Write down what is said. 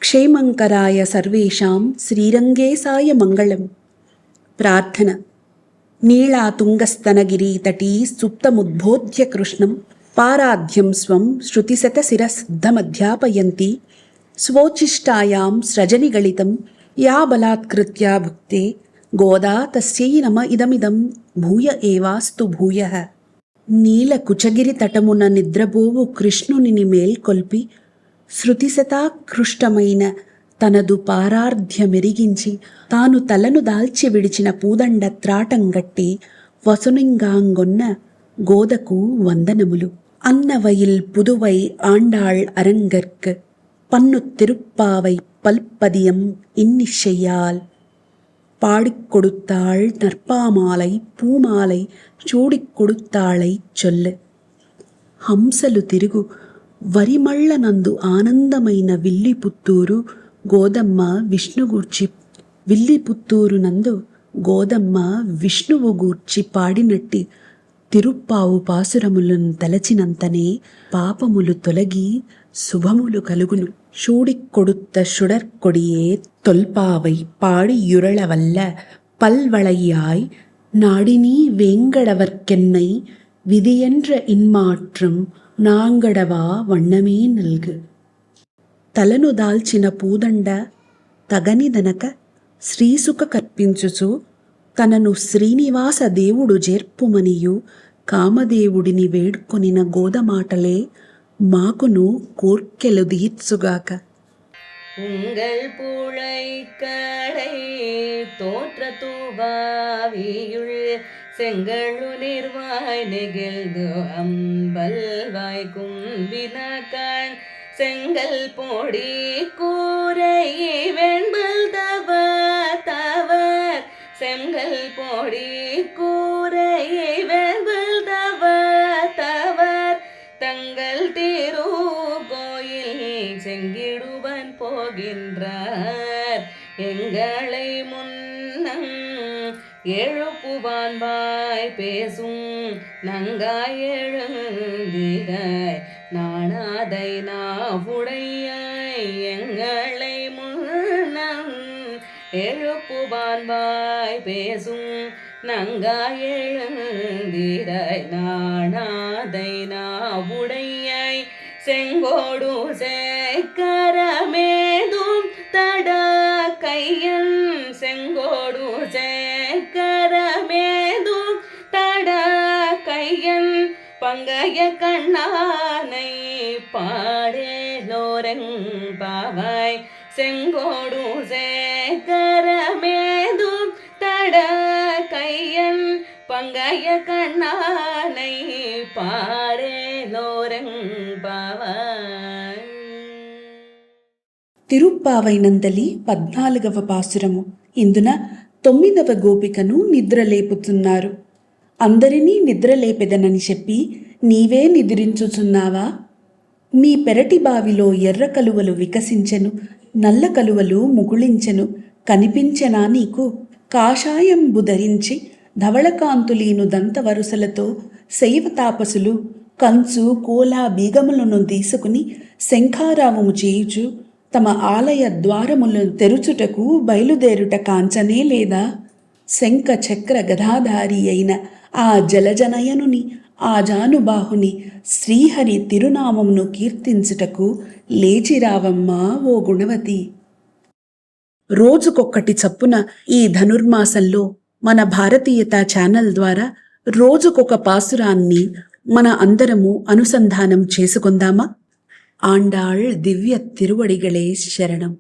క్షేమంకరాయ సర్వేషాం శ్రీరంగేశాయ మంగళం. ప్రార్థన. నీళాతుంగస్తనగిరీతటీ సుప్తముద్బోధ్య కృష్ణం పారాధ్యం స్వం శృతిశతశిరసిద్ధమధ్యాపయంతి స్వోచ్ఛిష్టాయాం స్రజనిగళితం యా బలాత్కృత్యా భుక్తే గోదా తస్యై నమ ఇదమిదం భూయ ఏవాస్తు భూయః. నీల కుచగిరి తటమున నిద్రబోవు కృష్ణునిని మేల్కొల్పి శృతిశతాకృష్టమైన తనదు పారార్ధ్యమెరిగించి తాను తలను దాల్చి విడిచిన పూదండ త్రాటంగట్టి వసునింగాంగొన్న గోదకు వందనములు. అన్నవయిల్ పుదువై ఆండాళ్ అరంగర్క్ పన్ను తిరుప్పావై పల్పదియం ఇన్నిశయ్యాల్ பாடிக் கொடுத்தாள் நற்பாமாலை పూమాలై చూడిక్ కొడుతాళై చొల్లె. హంసలు తిరుగు వరిమళ్ళనందు ఆనందమైన విల్లిపుత్తూరు గోదమ్మ విష్ణుగూర్చి విల్లిపుత్తూరునందు గోదమ్మ విష్ణువు గూర్చి పాడినట్టి తిరుప్పావు పాసురములను తలచినంతనే పాపములు తొలగి శుభములు కలుగును. சூடிக் கொடுத்த சுடற்கொடியே தொல்பாவை பாடி யுரளவல்ல பல்வளையாய் நாடினீ வேங்கடவர்க்கென்னை విధియండ్ర ఇన్మాట్రం నాంగడవా వన్నమే నల్గు. తలను దాల్చిన పూదండ తగనిదనక శ్రీసుక కర్పించుచు తనను శ్రీనివాస దేవుడు జేర్పుమనియు కామదేవుడిని వేడుకొనిన గోదమాటలే మాకును కోర్కెలు దీర్చుగాక. உங்கள் புழைக்கடை தோற்றத்துவாவியுள் செங்கழு நிர்வாய் நெகிழ்ந்து அம்பல்வாய் கும்பினகண் செங்கல் பொடி கூரை வெண்பல் தவ தவர் செங்கல் பொடி கூரை வெண்பல் தவ தவர் தங்கள் திருக்கோயில் செங்கிடுவன் போகின்றார் எங்களை முன்னம் எழுப்புவான் வாய் பேசும் நங்காய் எழுந்திராய் நாணாதை நாவுடையாய் எங்களை முன்னம் எழுப்புவான் வாய் பேசும் நங்காய் எழுந்திராய் நாணாதை நாவுடையாய் செங்கோடு சேக்கரமேதும் தட கையன் செங்கோடு சேக்கரமேதும் தட கையன் பங்கைய கண்ணானை பாடேலோரெம்பாவாய் செங்கோடு சேக்கரமேதும் தட கையன் பங்கைய கண்ணானை పాడేలోరెంబావాయ్. తిరుప్పావై నందలి 14వ పాసురము. ఇందున 9వ గోపికను నిద్రలేపుతున్నారు. అందరినీ నిద్రలేపెదనని చెప్పి నీవే నిద్రించుచున్నావా? మీ పెరటి బావిలో ఎర్ర కలువలు వికసించెను, నల్ల కలువలు ముగుళించెను, కనిపించెనా నీకు? కాషాయంబు ధరించి ధవళకాంతులీను దంతవరుసలతో శైవ తాపసులు కంచు కోలా బీగములను తీసుకుని శంఖారావము చేయుచు తమ ఆలయ ద్వారములను తెరుచుటకు బయలుదేరుట కాంచనే లేదా? శంఖ చక్ర గదాధారి అయిన ఆ జలజనయనుని ఆ జానుబాహుని శ్రీహరి తిరునామమును కీర్తించుటకు లేచిరావమ్మా ఓ గుణవతి. రోజుకొక్కటి చప్పున ఈ ధనుర్మాసంలో మన భారతీయత ఛానల్ ద్వారా రోజుకొక పాసురాన్ని మన అందరము అనుసంధానం చేసుకుందామా? ఆండాళ్ దివ్య తిరువడిగళే శరణం.